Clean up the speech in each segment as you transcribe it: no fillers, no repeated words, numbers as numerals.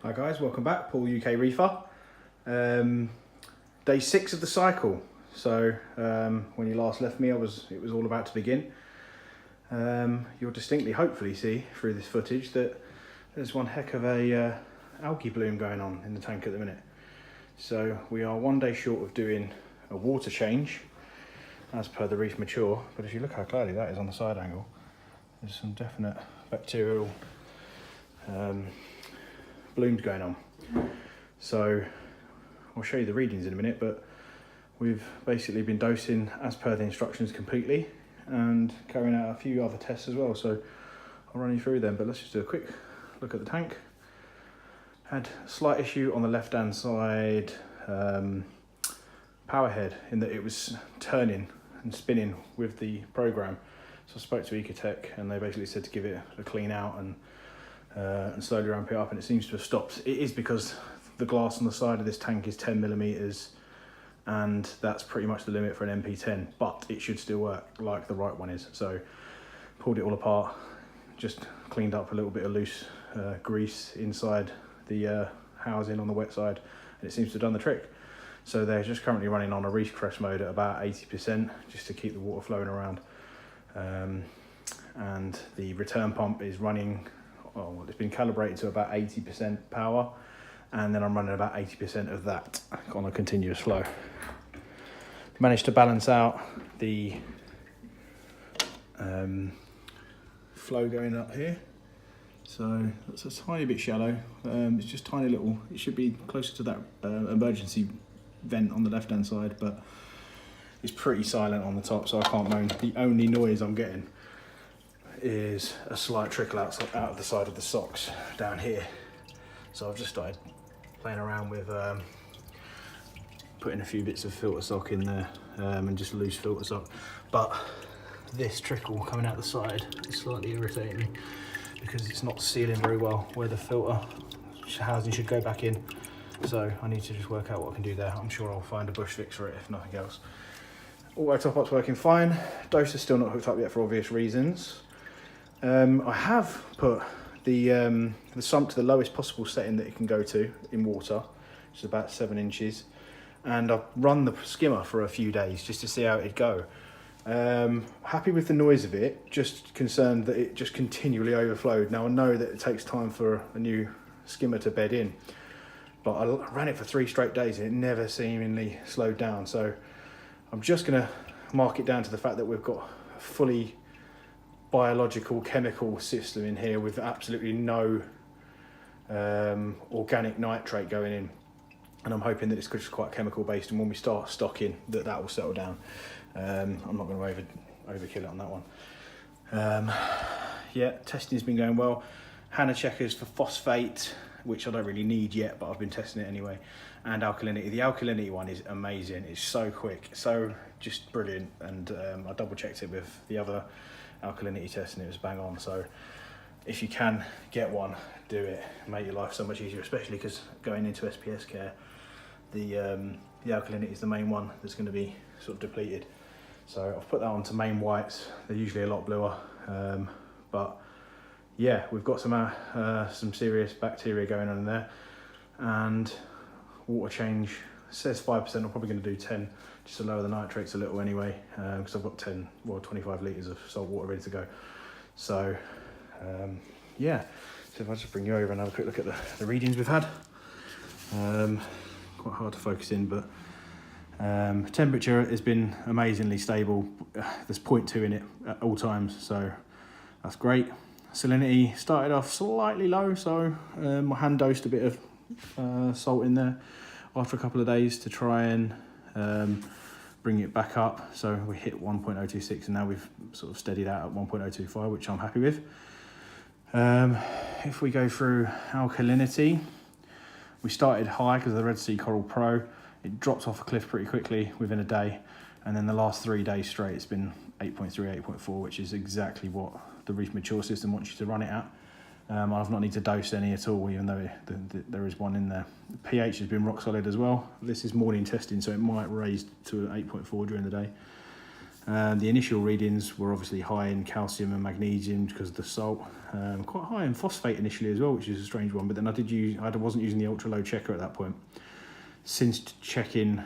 Hi guys, welcome back. Paul UK Reefer. Day 6 of the cycle. So when you last left me, it was all about to begin. You'll distinctly, hopefully, see through this footage that there's one heck of a algae bloom going on in the tank at the minute. So we are 1 day short of doing a water change, as per the reef mature. But if you look how cloudy that is on the side angle, there's some definite bacterial blooms going on. So I'll show you the readings in a minute, but we've basically been dosing as per the instructions completely and carrying out a few other tests as well. So I'll run you through them, but let's just do a quick look at the tank. Had a slight issue on the left hand side power head, in that it was turning and spinning with the program. So I spoke to Ecotech and they basically said to give it a clean out and slowly ramp it up, and it seems to have stopped. It is because the glass on the side of this tank is 10mm, and that's pretty much the limit for an MP10, but it should still work like the right one is. So pulled it all apart, just cleaned up a little bit of loose grease inside the housing on the wet side, and it seems to have done the trick. So they're just currently running on a reef crest mode at about 80%, just to keep the water flowing around. And the return pump is running, well, it's been calibrated to about 80% power, and then I'm running about 80% of that on a continuous flow. Managed to balance out the flow going up here. So it's a tiny bit shallow. It's just tiny little, it should be closer to that emergency vent on the left hand side, but it's pretty silent on the top, so I can't moan. The only noise I'm getting is a slight trickle out of the side of the socks down here. So I've just started playing around with putting a few bits of filter sock in there and just loose filter sock. But this trickle coming out the side is slightly irritating me because it's not sealing very well where the filter housing should go back in. So I need to just work out what I can do there. I'm sure I'll find a bush fix for it if nothing else. Auto top up's working fine. Dose is still not hooked up yet for obvious reasons. I have put the sump to the lowest possible setting that it can go to in water, which is about 7 inches, and I've run the skimmer for a few days just to see how it'd go. Happy with the noise of it, just concerned that it just continually overflowed. Now I know that it takes time for a new skimmer to bed in, but I ran it for 3 straight days and it never seemingly slowed down. So I'm just gonna mark it down to the fact that we've got a fully biological chemical system in here with absolutely no organic nitrate going in, and I'm hoping that it's just quite chemical based, and when we start stocking that will settle down. I'm not going to overkill it on that one. Yeah, testing's been going well. Hannah checkers for phosphate, which I don't really need yet, but I've been testing it anyway, and alkalinity. The alkalinity one is amazing. It's so quick, so just brilliant, and I double checked it with the other alkalinity test and it was bang on. So if you can get one, do it. Make your life so much easier, especially because going into SPS care, the alkalinity is the main one that's going to be sort of depleted. So I've put that on to main whites. They're usually a lot bluer, but yeah, we've got some serious bacteria going on in there, and water change says 5%. I'm probably going to do 10 just to lower the nitrates a little anyway, because I've got 25 litres of salt water ready to go. So yeah, so if I just bring you over and have a quick look at the readings we've had. Quite hard to focus in, but temperature has been amazingly stable. There's 0.2 in it at all times, so that's great. Salinity started off slightly low, so I hand dosed a bit of salt in there after a couple of days to try and bring it back up. So we hit 1.026 and now we've sort of steadied out at 1.025, which I'm happy with. If we go through alkalinity, we started high because of the Red Sea Coral Pro. It dropped off a cliff pretty quickly within a day, and then the last 3 days straight it's been 8.3, 8.4, which is exactly what the Reef Mature system wants you to run it at. I've not need to dose any at all, even though there is one in there. The pH has been rock solid as well. This is morning testing, so it might raise to 8.4 during the day. The initial readings were obviously high in calcium and magnesium because of the salt. Quite high in phosphate initially as well, which is a strange one. But then I wasn't using the ultra low checker at that point. Since checking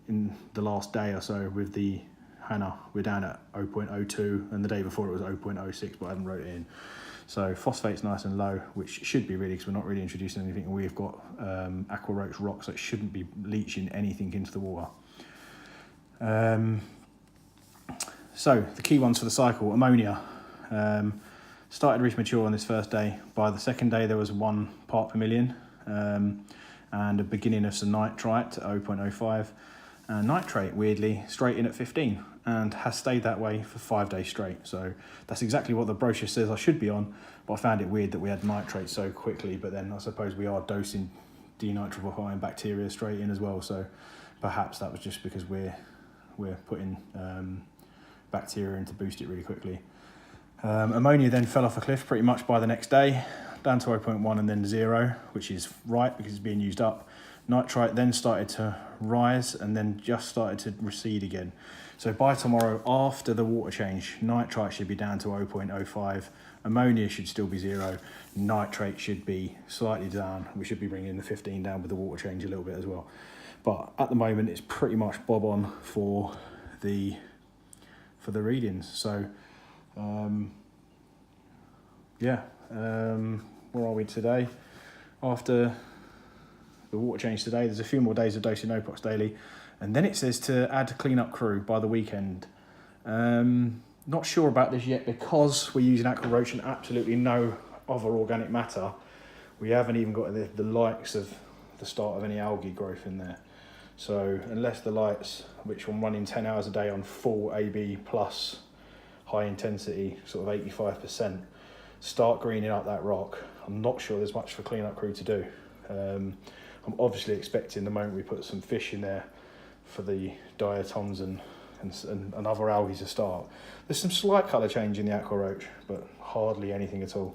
in the last day or so with the Hannah, we're down at 0.02, and the day before it was 0.06, but I haven't wrote it in. So phosphate's nice and low, which should be really, because we're not really introducing anything, and we've got Aqua Roach rock, so it shouldn't be leaching anything into the water. So the key ones for the cycle: ammonia. Started reach mature on this first day. By the second day, there was 1 part per million, and a beginning of some nitrite at 0.05. And nitrate, weirdly, straight in at 15, and has stayed that way for 5 days straight. So that's exactly what the brochure says I should be on, but I found it weird that we had nitrate so quickly. But then I suppose we are dosing denitrifying bacteria straight in as well, so perhaps that was just because we're putting bacteria in to boost it really quickly. Ammonia then fell off a cliff pretty much by the next day, down to 0.1 and then 0, which is right because it's being used up. Nitrite then started to rise and then just started to recede again. So by tomorrow, after the water change, nitrite should be down to 0.05, ammonia should still be 0, nitrate should be slightly down. We should be bringing the 15 down with the water change a little bit as well. But at the moment, it's pretty much bob on for the readings. So where are we today? After the water change today, there's a few more days of dosing Opox daily, and then it says to add cleanup crew by the weekend. Not sure about this yet because we're using Aqua Roach and absolutely no other organic matter. We haven't even got the likes of the start of any algae growth in there. So unless the lights, which I'm running 10 hours a day on full AB plus high intensity, sort of 85%, start greening up that rock, I'm not sure there's much for cleanup crew to do. I'm obviously expecting the moment we put some fish in there for the diatoms and other algae to start. There's some slight colour change in the Aqua Roach, but hardly anything at all.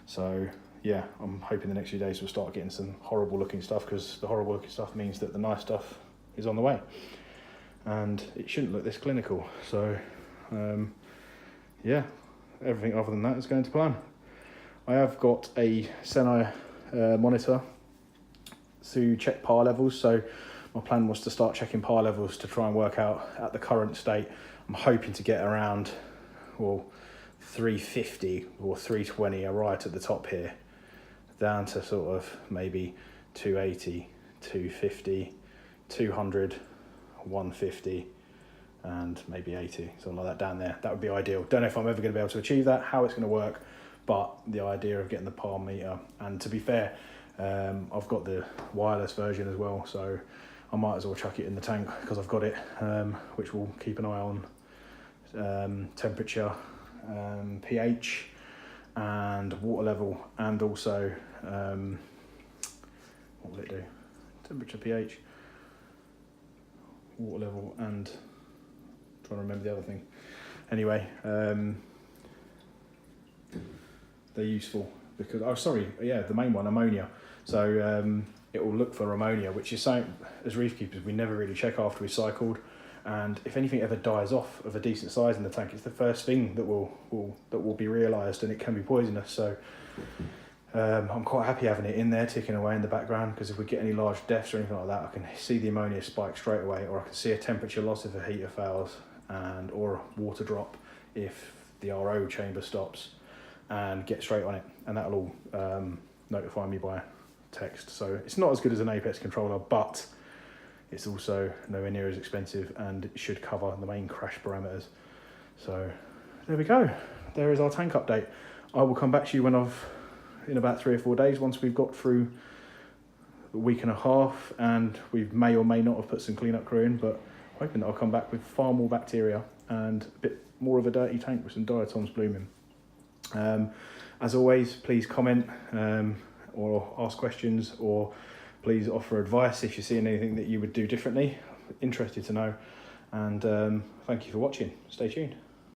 So yeah, I'm hoping the next few days we'll start getting some horrible looking stuff, because the horrible looking stuff means that the nice stuff is on the way. And it shouldn't look this clinical. So yeah, everything other than that is going to plan. I have got a Senai monitor to check par levels, so my plan was to start checking par levels to try and work out at the current state. I'm hoping to get around 350 or 320 right at the top here, down to sort of maybe 280, 250, 200, 150 and maybe 80, something like that down there. That would be ideal. Don't know if I'm ever going to be able to achieve that, how it's going to work, but the idea of getting the par meter, and to be fair, I've got the wireless version as well, so I might as well chuck it in the tank because I've got it, which will keep an eye on temperature, pH and water level, and also what will it do? Temperature, pH, water level, and I'm trying to remember the other thing. Anyway, they're useful because, the main one, ammonia. So it will look for ammonia, which is something as reef keepers we never really check after we've cycled, and if anything ever dies off of a decent size in the tank, it's the first thing that will be realised, and it can be poisonous. So I'm quite happy having it in there ticking away in the background, because if we get any large deaths or anything like that, I can see the ammonia spike straight away, or I can see a temperature loss if a heater fails, or a water drop if the RO chamber stops, and get straight on it, and that'll all notify me by text. So it's not as good as an Apex controller, but it's also nowhere near as expensive, and it should cover the main crash parameters. So there we go. There is our tank update. I will come back to you in about 3 or 4 days, once we've got through a week and a half, and we may or may not have put some cleanup crew in, but I'm hoping that I'll come back with far more bacteria and a bit more of a dirty tank with some diatoms blooming. As always, please comment or ask questions, or please offer advice if you're seeing anything that you would do differently. Interested to know, and thank you for watching. Stay tuned.